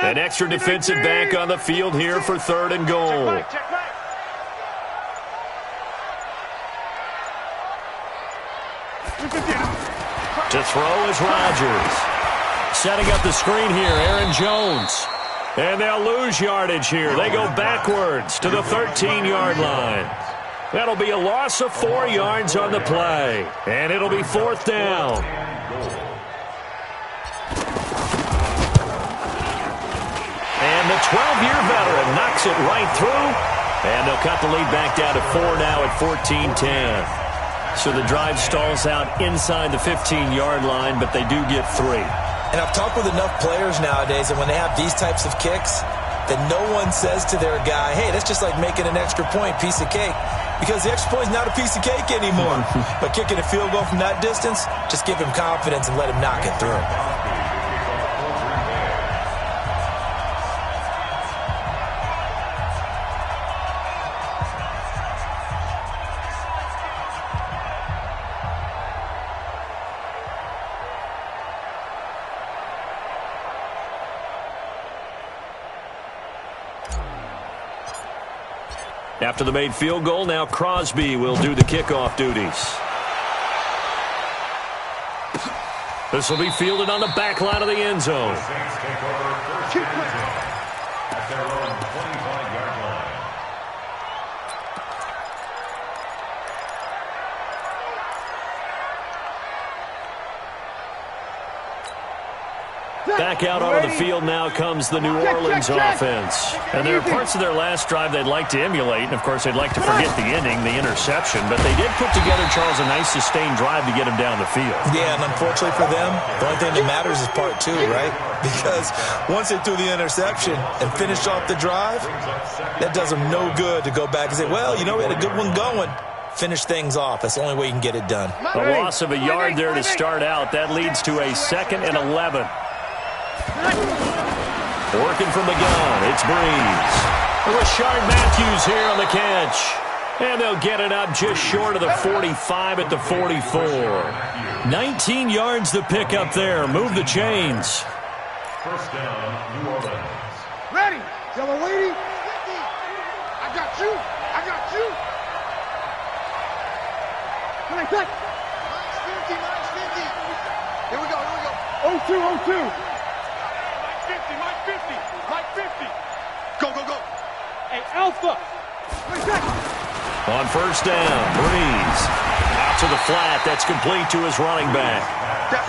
An extra defensive back on the field here for 3rd and goal. To throw is Rodgers. Setting up the screen here, Aaron Jones. And they'll lose yardage here. They go backwards to the 13-yard line. That'll be a loss of 4 yards on the play. And it'll be 4th down. And the 12-year veteran knocks it right through. And they'll cut the lead back down to 4 now at 14-10. So the drive stalls out inside the 15-yard line, but they do get 3. And I've talked with enough players nowadays, and when they have these types of kicks, that no one says to their guy, hey, that's just like making an extra point, piece of cake. Because the extra point is not a piece of cake anymore. But kicking a field goal from that distance, just give him confidence and let him knock it through. After the made field goal, now Crosby will do the kickoff duties. This will be fielded on the back line of the end zone. Back out onto the field now comes the New Orleans offense. And there are parts of their last drive they'd like to emulate. And, of course, they'd like to forget the ending, the interception. But they did put together, Charles, a nice sustained drive to get him down the field. Yeah, and unfortunately for them, the only thing that matters is part 2, right? Because once they threw the interception and finished off the drive, that does them no good to go back and say, well, you know, we had a good one going. Finish things off. That's the only way you can get it done. A loss of a yard there to start out. That leads to a 2nd and 11. Working from the gun, it's Breeze. Rashard Matthews here on the catch. And they'll get it up just short of the 45 at the 44. 19 yards to pick up there. Move the chains. First down, New Orleans. Ready, yellow lady. I got you. I got you. Come on, touch. Minus 50. Here we go. 0-2. Mike 50. Go. Hey, Alpha. On first down, Breeze. Out to the flat. That's complete to his running back.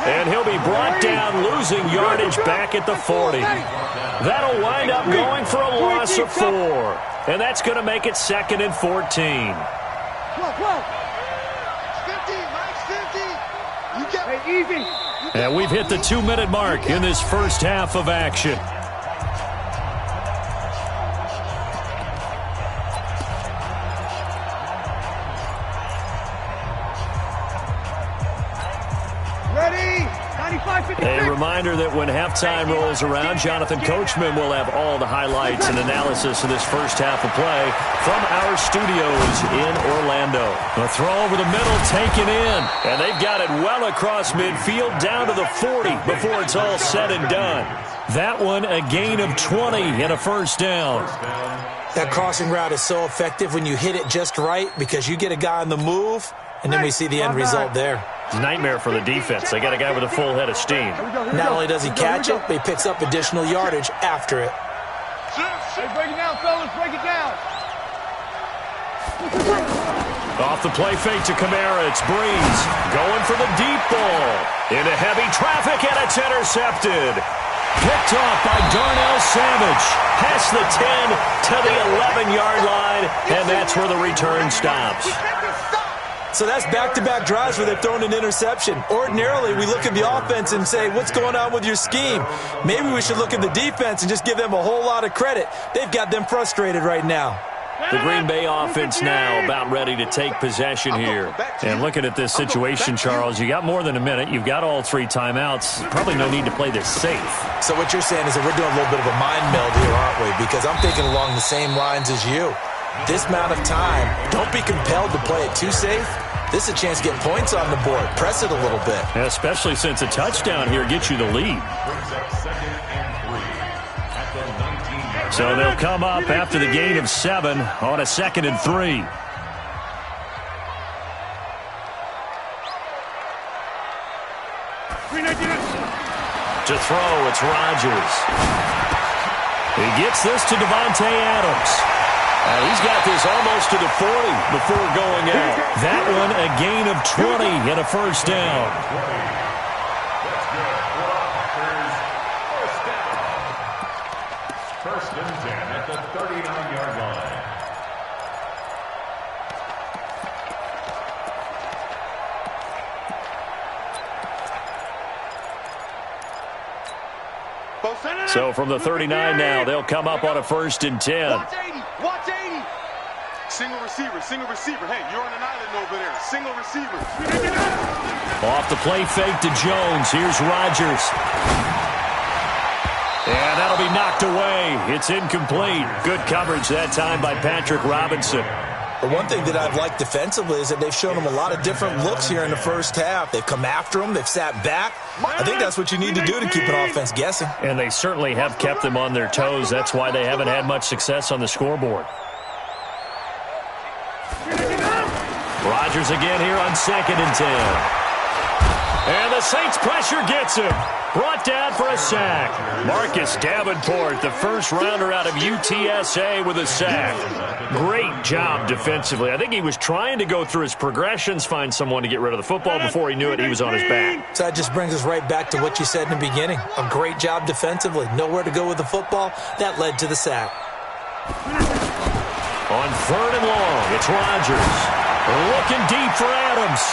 And he'll be brought down, losing yardage back at the 40. That'll wind up going for a loss of 4. And that's going to make it 2nd and 14. 12. Mike's 50. You get it easy. And we've hit the 2-minute mark in this first half of action. A reminder that when halftime rolls around, Jonathan Coachman will have all the highlights and analysis of this first half of play from our studios in Orlando. The throw over the middle taken in, and they've got it well across midfield down to the 40 before it's all said and done. That one a gain of 20 and a first down. That crossing route is so effective when you hit it just right because you get a guy on the move, and then we see the end result there. It's a nightmare for the defense. They got a guy with a full head of steam. Not only does he catch it, but he picks up additional yardage after it. Hey, break it down, fellas. Break it down. Off the play fake to Kamara. It's Breeze going for the deep ball. Into heavy traffic, and it's intercepted. Picked off by Darnell Savage. Past the 10 to the 11-yard line, and that's where the return stops. So that's back-to-back drives where they've thrown an interception. Ordinarily, we look at the offense and say, what's going on with your scheme? Maybe we should look at the defense and just give them a whole lot of credit. They've got them frustrated right now. The Green Bay offense now about ready to take possession here. And looking at this situation, Charles, you got more than a minute. You've got all 3 timeouts. Probably no need to play this safe. So what you're saying is that we're doing a little bit of a mind meld here, aren't we? Because I'm thinking along the same lines as you. This amount of time, don't be compelled to play it too safe. This is a chance to get points on the board. Press it a little bit. Especially since a touchdown here gets you the lead. So they'll come up after the gain of 7 on a 2nd and 3. To throw, it's Rodgers. He gets this to Devontae Adams. He's got this almost to the 40 before going out. That one a gain of 20 and a first down. First and 10 at the 39-yard line. So from the 39 now, they'll come up on a 1st and 10. Watch 80. Watch 80. Single receiver. Single receiver. Hey, you're on an island over there. Single receiver. Off the play fake to Jones. Here's Rodgers. And that'll be knocked away. It's incomplete. Good coverage that time by Patrick Robinson. But one thing that I've liked defensively is that they've shown him a lot of different looks here in the first half. They've come after him. They've sat back. I think that's what you need to do to keep an offense guessing. And they certainly have kept them on their toes. That's why they haven't had much success on the scoreboard. Rodgers again here on 2nd and 10. And the Saints pressure gets him. Brought down for a sack. Marcus Davenport, the first rounder out of UTSA with a sack. Great job defensively. I think he was trying to go through his progressions, find someone to get rid of the football. Before he knew it, he was on his back. So that just brings us right back to what you said in the beginning. A great job defensively. Nowhere to go with the football. That led to the sack. On 3rd and long, it's Rodgers. Looking deep for Adams.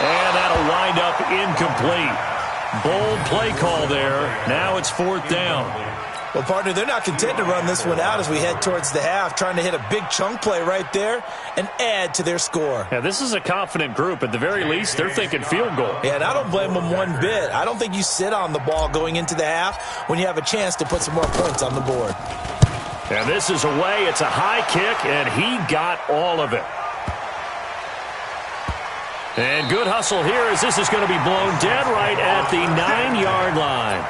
And that'll wind up incomplete. Bold play call there. Now it's 4th down. Well, partner, they're not content to run this one out as we head towards the half, trying to hit a big chunk play right there and add to their score. Yeah, this is a confident group. At the very least, they're thinking field goal. Yeah, and I don't blame them one bit. I don't think you sit on the ball going into the half when you have a chance to put some more points on the board. And this is away. It's a high kick, and he got all of it. And good hustle here as this is going to be blown dead right at the 9-yard line.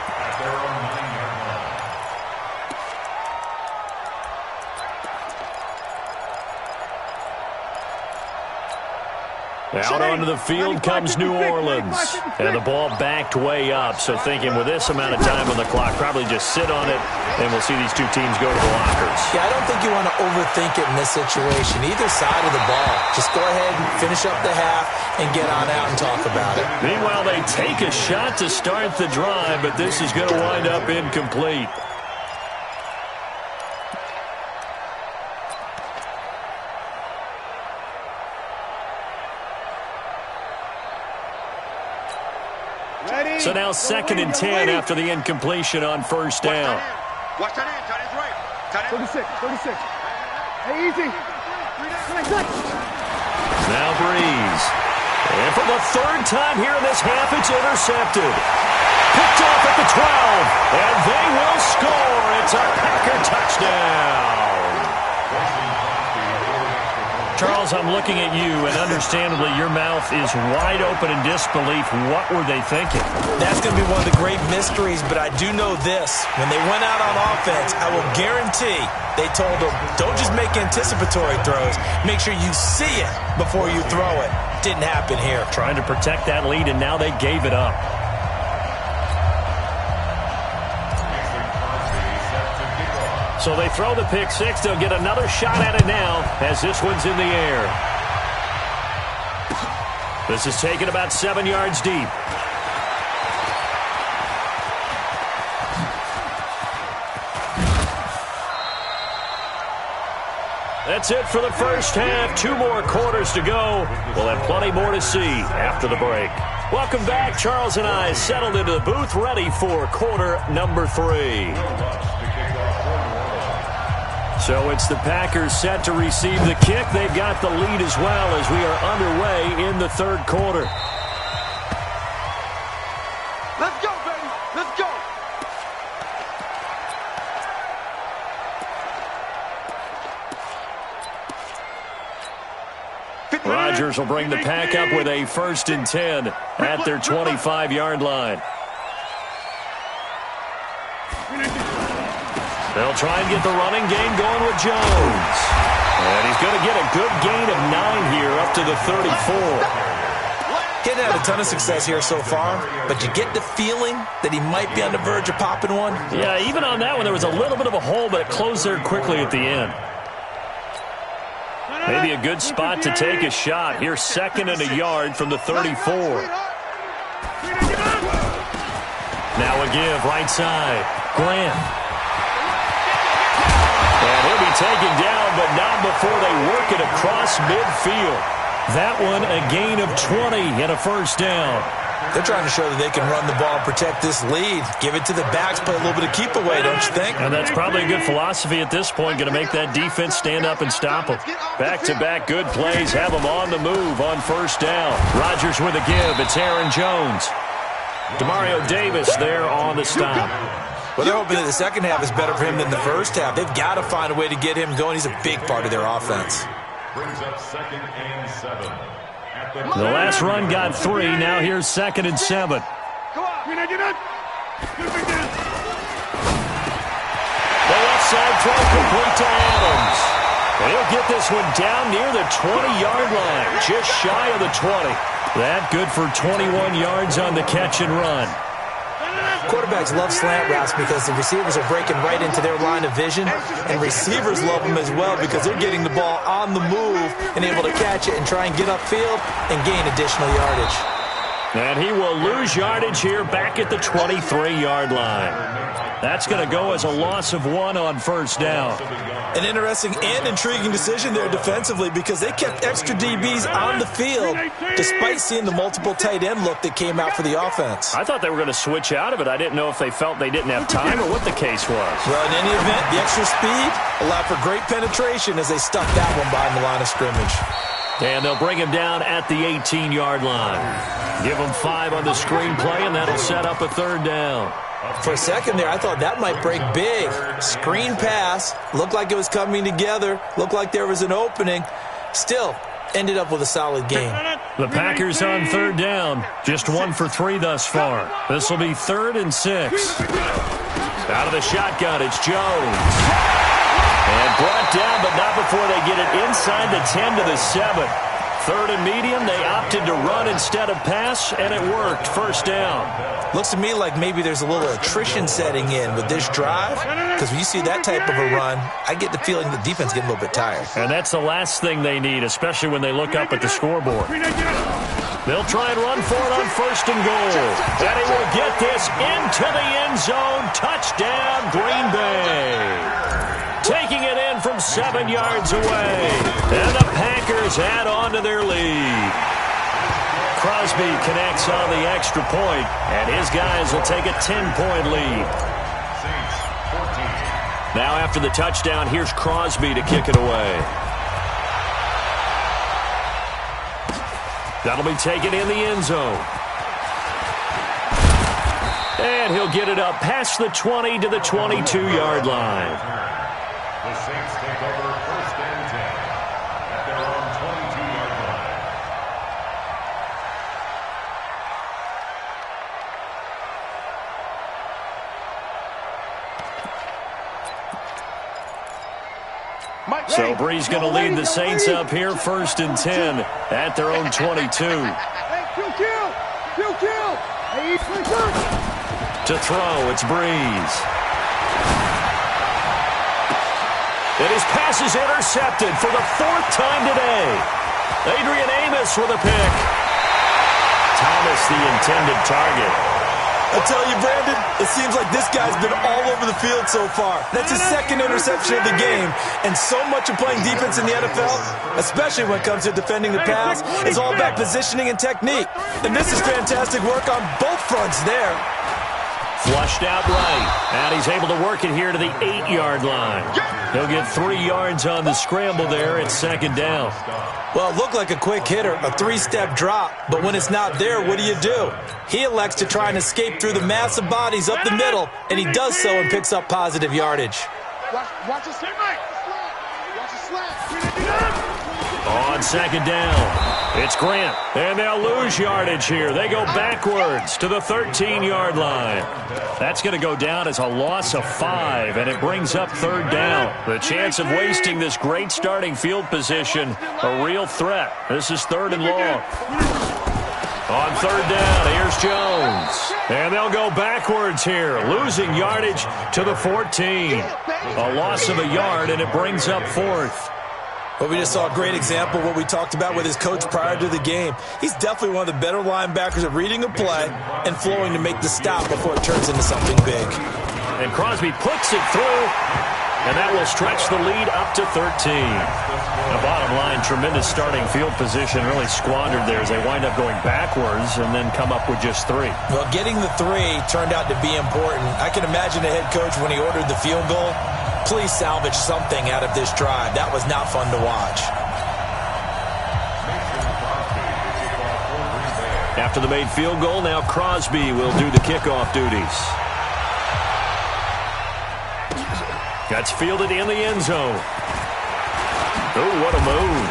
Out onto the field comes New Orleans. And the ball backed way up. So thinking with this amount of time on the clock, probably just sit on it, and we'll see these two teams go to the lockers. Yeah, I don't think you want to overthink it in this situation. Either side of the ball. Just go ahead and finish up the half and get on out and talk about it. Meanwhile, they take a shot to start the drive, but this is going to wind up incomplete. So now 2nd and 10 after the incompletion on 1st down. Watch that in. Tight end's right. Tight end. 36. Hey, easy. Now Breeze. And for the 3rd time here in this half, it's intercepted. Picked off at the 12. And they will score. It's a Packer touchdown. Charles, I'm looking at you, and understandably, your mouth is wide open in disbelief. What were they thinking? That's going to be one of the great mysteries, but I do know this. When they went out on offense, I will guarantee they told them, don't just make anticipatory throws. Make sure you see it before you throw it. Didn't happen here. Trying to protect that lead, and now they gave it up. So they throw the pick six. They'll get another shot at it now as this one's in the air. This is taken about 7 yards deep. That's it for the first half. 2 more quarters to go. We'll have plenty more to see after the break. Welcome back. Charles and I settled into the booth, ready for quarter number 3. So it's the Packers set to receive the kick. They've got the lead as well as we are underway in the 3rd quarter. Let's go, baby. Let's go. Rodgers will bring the Pack up with a 1st and 10 at their 25-yard line. They'll try and get the running game going with Jones. And he's going to get a good gain of 9 here up to the 34. Getting had a ton of success here so far, but you get the feeling that he might be on the verge of popping one. Yeah, even on that one, there was a little bit of a hole, but it closed there quickly at the end. Maybe a good spot to take a shot. Here's 2nd and a yard from the 34. Now a give, right side. Grant. And he'll be taken down, but not before they work it across midfield. That one a gain of 20 and a first down. They're trying to show that they can run the ball and protect this lead. Give it to the backs, play a little bit of keep away, don't you think? And that's probably a good philosophy at this point, going to make that defense stand up and stop them. Back-to-back good plays, have them on the move on first down. Rodgers with a give. It's Aaron Jones. Demario Davis there on the stop. Well, they're hoping that the second half is better for him than the first half. They've got to find a way to get him going. He's a big part of their offense. Brings up 2nd and 7. The last run got 3. Now here's 2nd and 7. The left side throw complete to Adams. And he'll get this one down near the 20-yard line, just shy of the 20. That good for 21 yards on the catch and run. Quarterbacks love slant routes because the receivers are breaking right into their line of vision, and receivers love them as well because they're getting the ball on the move and able to catch it and try and get upfield and gain additional yardage. And he will lose yardage here back at the 23-yard line. That's going to go as a loss of 1 on first down. An interesting and intriguing decision there defensively because they kept extra DBs on the field despite seeing the multiple tight end look that came out for the offense. I thought they were going to switch out of it. I didn't know if they felt they didn't have time or what the case was. Well, in any event, the extra speed allowed for great penetration as they stuck that one behind the line of scrimmage. And they'll bring him down at the 18-yard line. Give him 5 on the screen play, and that'll set up a 3rd down. For a second there, I thought that might break big. Screen pass. Looked like it was coming together. Looked like there was an opening. Still, ended up with a solid game. The Packers on 3rd down. Just 1 for 3 thus far. This will be 3rd and 6. Out of the shotgun, it's Jones. And brought down, but not before they get it inside the 10 to the 7. 3rd and medium, they opted to run instead of pass, and it worked. First down. Looks to me like maybe there's a little attrition setting in with this drive, because when you see that type of a run, I get the feeling the defense getting a little bit tired. And that's the last thing they need, especially when they look up at the scoreboard. They'll try and run for it on 1st and goal. And he will get this into the end zone. Touchdown, Green Bay. Taking it in from 7 yards away. And the Packers add on to their lead. Crosby connects on the extra point, and his guys will take a 10-point lead. Now after the touchdown, here's Crosby to kick it away. That'll be taken in the end zone. And he'll get it up past the 20 to the 22-yard line. The Saints take over 1st and 10 at their own 22-yard line. So Bree's going to lead the Saints up here 1st and 10 at their own 22. To throw, it's Breeze. And his pass is intercepted for the 4th time today. Adrian Amos with a pick. Thomas the intended target. I tell you, Brandon, it seems like this guy's been all over the field so far. That's his 2nd interception of the game. And so much of playing defense in the NFL, especially when it comes to defending the pass, is all about positioning and technique. And this is fantastic work on both fronts there. Flushed out right. And he's able to work it here to the 8-yard line. He'll get 3 yards on the scramble there at 2nd down. Well, it looked like a quick hitter, a 3-step drop. But when it's not there, what do? He elects to try and escape through the mass of bodies up the middle, and he does so and picks up positive yardage. Watch the slant. Watch the slant. On on second down. It's Grant, and they'll lose yardage here. They go backwards to the 13-yard line. That's going to go down as a loss of 5, and it brings up third down. The chance of wasting this great starting field position, a real threat. This is third and long. On third down, here's Jones. And they'll go backwards here, losing yardage to the 14. A loss of a yard, and it brings up fourth. Well, we just saw a great example of what we talked about with his coach prior to the game. He's definitely one of the better linebackers at reading a play and flowing to make the stop before it turns into something big. And Crosby puts it through, and that will stretch the lead up to 13. The bottom line, tremendous starting field position, really squandered there as they wind up going backwards and then come up with just 3. Well, getting the 3 turned out to be important. I can imagine the head coach when he ordered the field goal. Please salvage something out of this drive. That was not fun to watch. After the made field goal, now Crosby will do the kickoff duties. That's fielded in the end zone. Oh, what a move.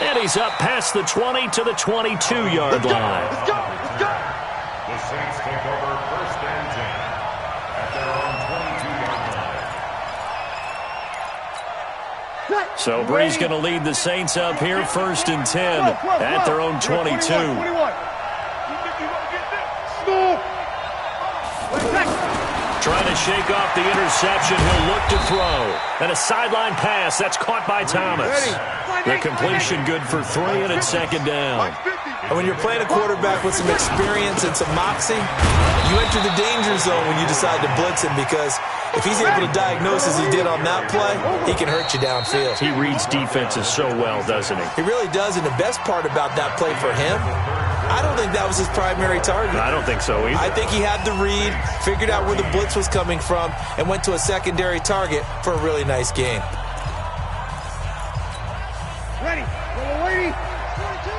And he's up past the 20 to the 22-yard line. Let's go, let's go. The Saints take over first and 10 at their own 22-yard line. So Bree's going to lead the Saints up here first and 10 at their own 22. 21. Trying to shake off the interception. He'll look to throw. And a sideline pass. That's caught by Thomas. The completion good for 3, and it's second down. And when you're playing a quarterback with some experience and some moxie, you enter the danger zone when you decide to blitz him, because if he's able to diagnose as he did on that play, he can hurt you downfield. He reads defenses so well, doesn't he? He really does, and the best part about that play for him, I don't think that was his primary target. I don't think so either. I think he had the read, figured out where the blitz was coming from, and went to a secondary target for a really nice game. Ready. Little lady. 22.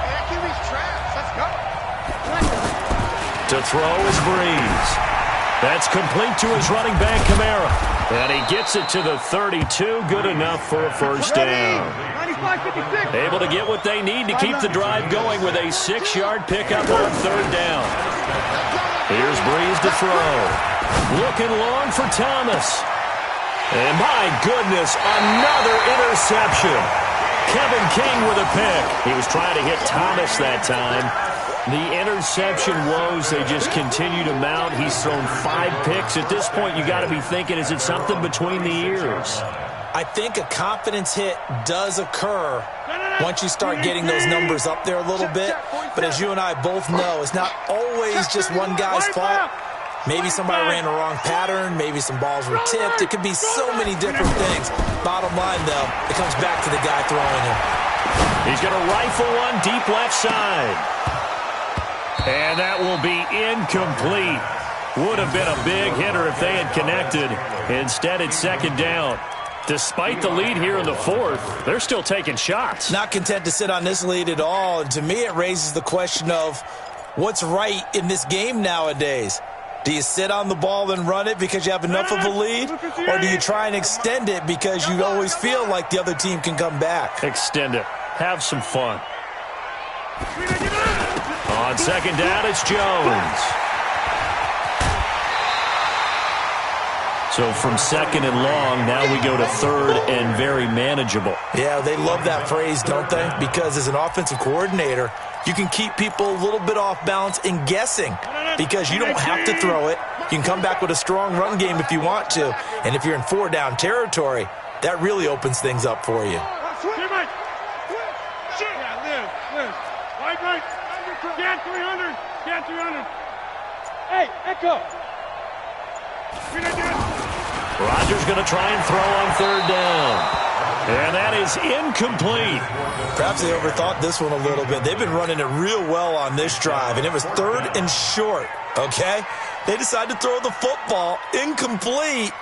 That QB's trash. Let's go. To throw is Breeze. That's complete to his running back, Kamara. And he gets it to the 32. Good enough for a first down. 95-56. Able to get what they need to keep the drive going with a 6-yard pickup on third down. Here's Breeze to throw. Looking long for Thomas. And my goodness, another interception. Kevin King with a pick. He was trying to hit Thomas that time. The interception woes, they just continue to mount. He's thrown 5 picks. At this point, you got to be thinking, is it something between the ears? I think a confidence hit does occur once you start getting those numbers up there a little bit. But as you and I both know, it's not always just one guy's fault. Maybe somebody ran the wrong pattern. Maybe some balls were tipped. It could be so many different things. Bottom line, though, it comes back to the guy throwing him. He's going to rifle one deep left side. And that will be incomplete. Would have been a big hitter if they had connected. Instead, it's second down. Despite the lead here in the fourth, they're still taking shots. Not content to sit on this lead at all. And to me, it raises the question of what's right in this game nowadays. Do you sit on the ball and run it because you have enough of a lead? Or do you try and extend it because you always feel like the other team can come back? Extend it. Have some fun. On second down, it's Jones. So from second and long, now we go to third and very manageable. Yeah, they love that phrase, don't they? Because as an offensive coordinator, you can keep people a little bit off balance and guessing because you don't have to throw it. You can come back with a strong run game if you want to. And if you're in 4-down territory, that really opens things up for you. Get 300. Get 300. Hey, Echo. Rodgers going to try and throw on third down. And that is incomplete. Perhaps they overthought this one a little bit. They've been running it real well on this drive, and it was third and short, okay? They decided to throw the football incomplete.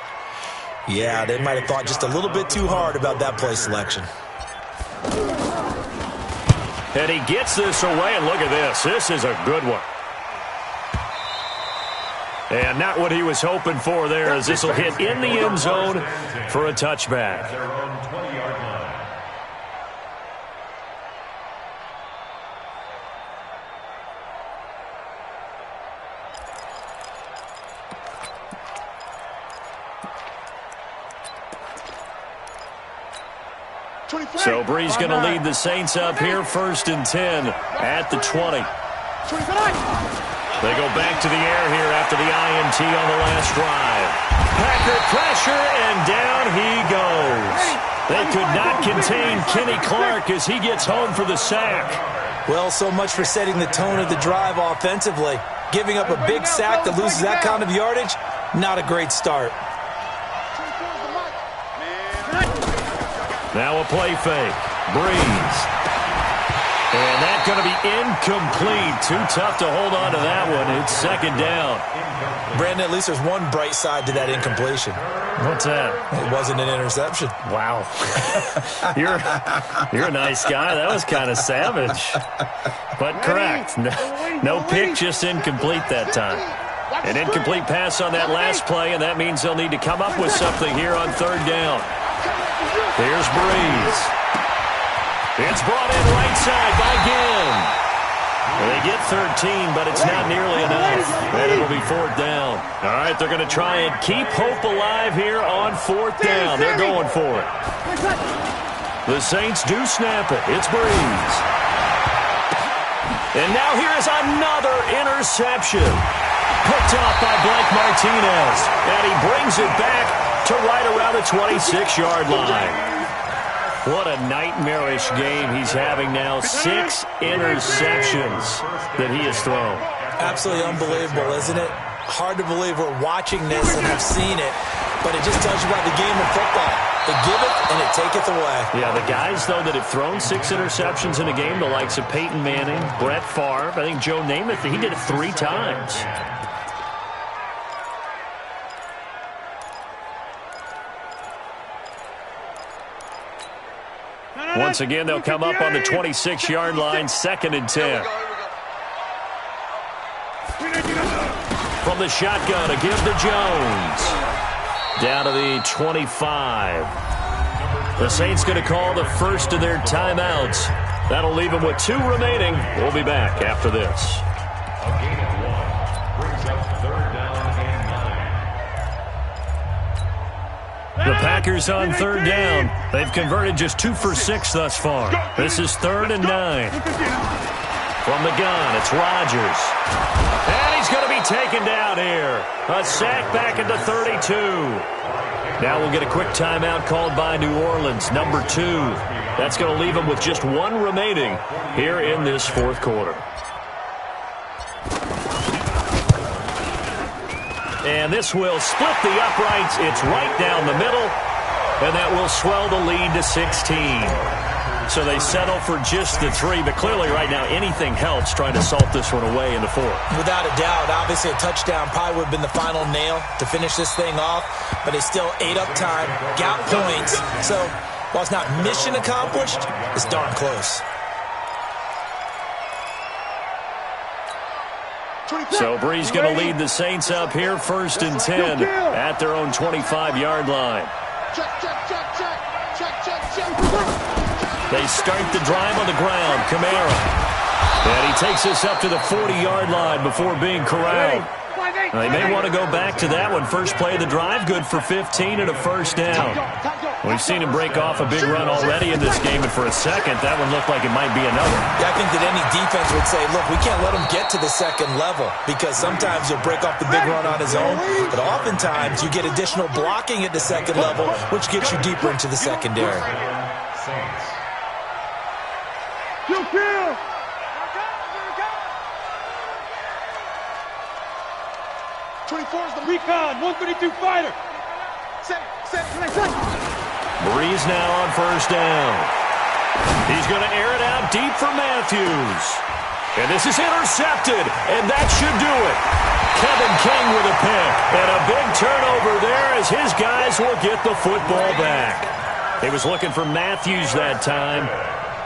Yeah, they might have thought just a little bit too hard about that play selection. And he gets this away, and look at this. This is a good one. And not what he was hoping for there, as this will hit in the end zone for a touchback. So Bree's going to lead the Saints up here 1st and 10 at the 20. They go back to the air here after the INT on the last drive. Packer pressure, and down he goes. They could not contain Kenny Clark as he gets home for the sack. Well, so much for setting the tone of the drive offensively. Giving up a big sack that loses that kind of yardage, not a great start. Now a play fake. Breeze. And that's going to be incomplete. Too tough to hold on to that one. It's 2nd down. Brandon, at least there's one bright side to that incompletion. What's that? It wasn't an interception. Wow. You're a nice guy. That was kind of savage. But correct. No pick, just incomplete that time. An incomplete pass on that last play, and that means they'll need to come up with something here on 3rd down. Here's Breeze. It's brought in right side by Ginn. They get 13, but it's not nearly enough. And it'll be 4th down. All right, they're going to try and keep hope alive here on 4th down. They're going for it. The Saints do snap it. It's Breeze. And now here is another interception. Picked off by Blake Martinez. And he brings it back to right around the 26-yard line. What a nightmarish game he's having now. 6 interceptions that he has thrown. Absolutely unbelievable, isn't it? Hard to believe we're watching this and have seen it, but it just tells you about the game of football. They give it and it taketh away. Yeah, the guys, though, that have thrown 6 interceptions in a game, the likes of Peyton Manning, Brett Favre, I think Joe Namath, he did it 3 times. Once again, they'll come up on the 26-yard line, 2nd and 10. From the shotgun, a give to Jones. Down to the 25. The Saints going to call the first of their timeouts. That'll leave them with 2 remaining. We'll be back after this. A gain of 1 brings up 3rd down and 9. The Packers on 3rd down. They've converted just 2 for 6 thus far. This is 3rd and 9. From the gun, it's Rodgers. And he's going to be taken down here. A sack back into 32. Now we'll get a quick timeout called by New Orleans, number 2. That's going to leave them with just 1 remaining here in this 4th quarter. And this will split the uprights. It's right down the middle. And that will swell the lead to 16. So they settle for just the 3. But clearly right now anything helps trying to salt this one away in the 4th. Without a doubt. Obviously a touchdown probably would have been the final nail to finish this thing off. But they still ate up time, got points. So while it's not mission accomplished, it's darn close. So Bree's going to lead the Saints up here 1st and 10 at their own 25-yard line. They start the drive on the ground. Kamara. And he takes us up to the 40-yard line before being corralled. They may want to go back to that one. First play of the drive, good for 15 and a 1st down. We've seen him break off a big run already in this game, and for a second, that one looked like it might be another. Yeah, I think that any defense would say, look, we can't let him get to the 2nd level because sometimes he'll break off the big run on his own, but oftentimes you get additional blocking at the 2nd level, which gets you deeper into the secondary. Saints. 24 is the recon, 132 fighter. Breeze now on 1st down. He's going to air it out deep for Matthews. And this is intercepted, and that should do it. Kevin King with a pick, and a big turnover there as his guys will get the football back. He was looking for Matthews that time.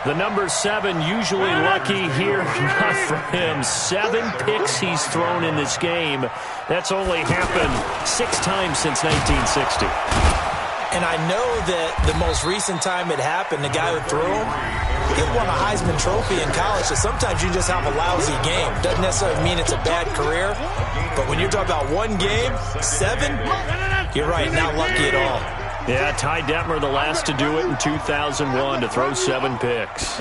The number 7 usually lucky here, not for him. 7 picks he's thrown in this game. That's only happened 6 times since 1960. And I know that the most recent time it happened, the guy who threw him, he won a Heisman Trophy in college, so sometimes you just have a lousy game. Doesn't necessarily mean it's a bad career, but when you're talking about one game, 7, you're right, not lucky at all. Yeah, Ty Detmer, the last to do it in 2001 to throw 7 picks.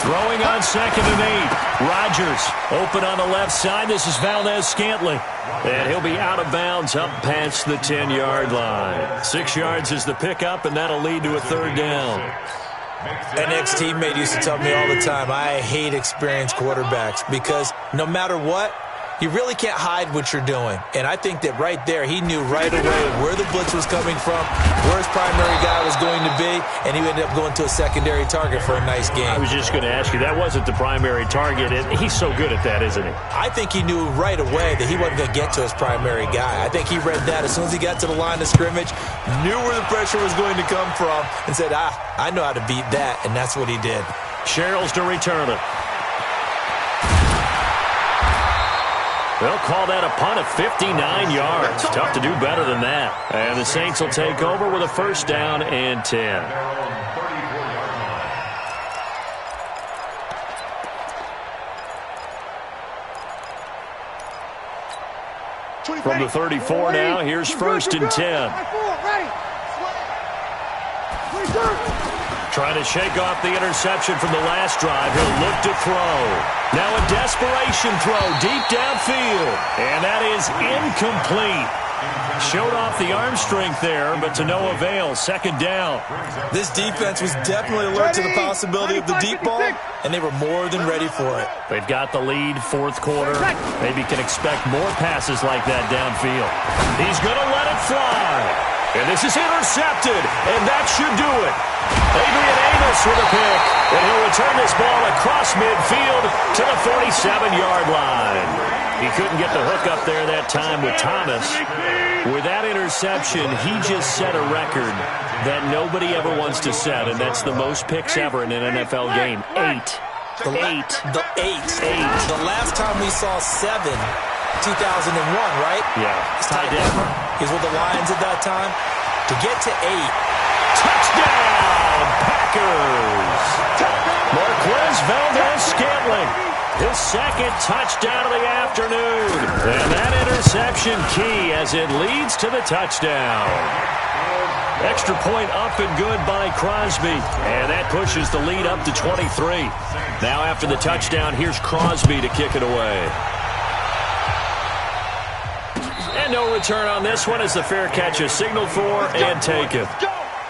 Throwing on 2nd and 8. Rodgers open on the left side. This is Valdez-Scantling. And he'll be out of bounds up past the 10-yard line. 6 yards is the pickup, and that'll lead to a 3rd down. An ex-teammate used to tell me all the time, I hate experienced quarterbacks because no matter what, you really can't hide what you're doing. And I think that right there, he knew right away where the blitz was coming from, where his primary guy was going to be, and he ended up going to a secondary target for a nice game. I was just going to ask you, that wasn't the primary target, and he's so good at that, isn't he? I think he knew right away that he wasn't going to get to his primary guy. I think he read that as soon as he got to the line of scrimmage, knew where the pressure was going to come from, and said, I know how to beat that, and that's what he did. Sherrills to return it. They'll call that a punt of 59 yards. Tough to do better than that. And the Saints will take over with a 1st down and 10. From the 34 now, here's 1st and 10. Trying to shake off the interception from the last drive. He'll look to throw. Now a desperation throw deep downfield. And that is incomplete. Showed off the arm strength there, but to no avail. 2nd down. This defense was definitely alert to the possibility of the deep ball, and they were more than ready for it. They've got the lead, 4th quarter. Maybe can expect more passes like that downfield. He's going to let it fly. And this is intercepted, and that should do it. Adrian Amos with a pick, and he'll return this ball across midfield to the 47-yard line. He couldn't get the hook up there that time with Thomas. With that interception, he just set a record that nobody ever wants to set, and that's the most picks ever in an NFL game. 8. The last time we saw 7, 2001, right? Yeah. Ty Detmer. He was with the Lions at that time. To get to 8. Touchdown, Packers! Marquez Valdez-Scantling, his 2nd touchdown of the afternoon. And that interception key as it leads to the touchdown. Extra point up and good by Crosby. And that pushes the lead up to 23. Now after the touchdown, here's Crosby to kick it away. And no return on this one as the fair catch is signaled for and taken.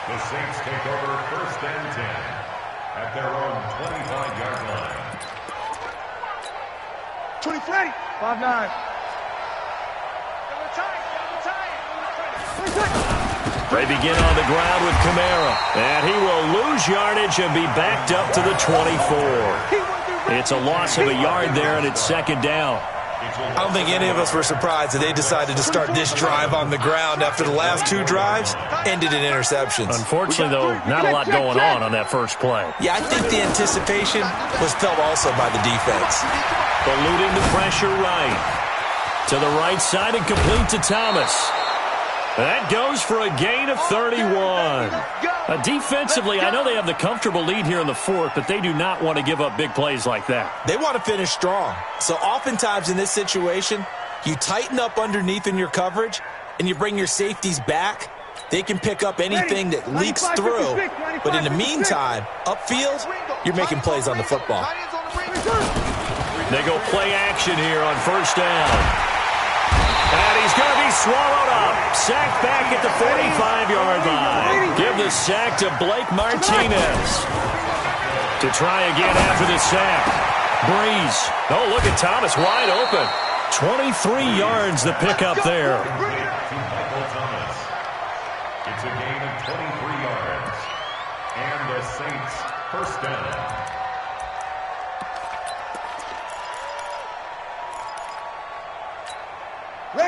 The Saints take over 1st and 10 at their own 25-yard line. 25. 5-9. They begin on the ground with Kamara. And he will lose yardage and be backed up to the 24. It's a loss of a yard there, and it's 2nd down. I don't think any of us were surprised that they decided to start this drive on the ground after the last 2 drives ended in interceptions. Unfortunately, though, not a lot going on that first play. Yeah, I think the anticipation was felt also by the defense. Eluding the pressure right. To the right side and complete to Thomas. That goes for a gain of 31. Defensively, I know they have the comfortable lead here in the 4th, but they do not want to give up big plays like that. They want to finish strong. So oftentimes in this situation, you tighten up underneath in your coverage, and you bring your safeties back. They can pick up anything that leaks through. But in the meantime, upfield, you're making plays on the football. They go play action here on 1st down. And he's going to be swallowed up. Sacked back at the 45-yard line. Give the sack to Blake Martinez. To try again after the sack. Breeze. Oh, look at Thomas wide open. 23 yards the pickup there. It's a gain of 23 yards. And the Saints 1st down.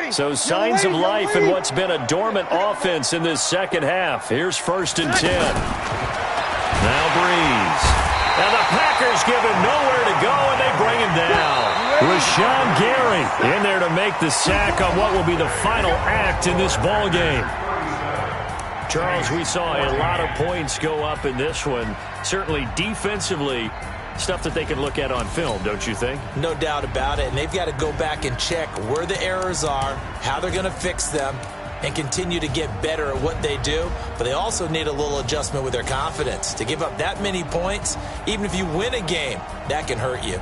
So signs of life in what's been a dormant offense in this 2nd half. Here's 1st and 10. Now Breeze. And the Packers give him nowhere to go, and they bring him down. Rashawn Gary in there to make the sack on what will be the final act in this ball game. Charles, we saw a lot of points go up in this one. Certainly defensively, stuff that they can look at on film, don't you think? No doubt about it. And they've got to go back and check where the errors are, how they're going to fix them, and continue to get better at what they do, but they also need a little adjustment with their confidence. To give up that many points, even if you win a game, that can hurt you.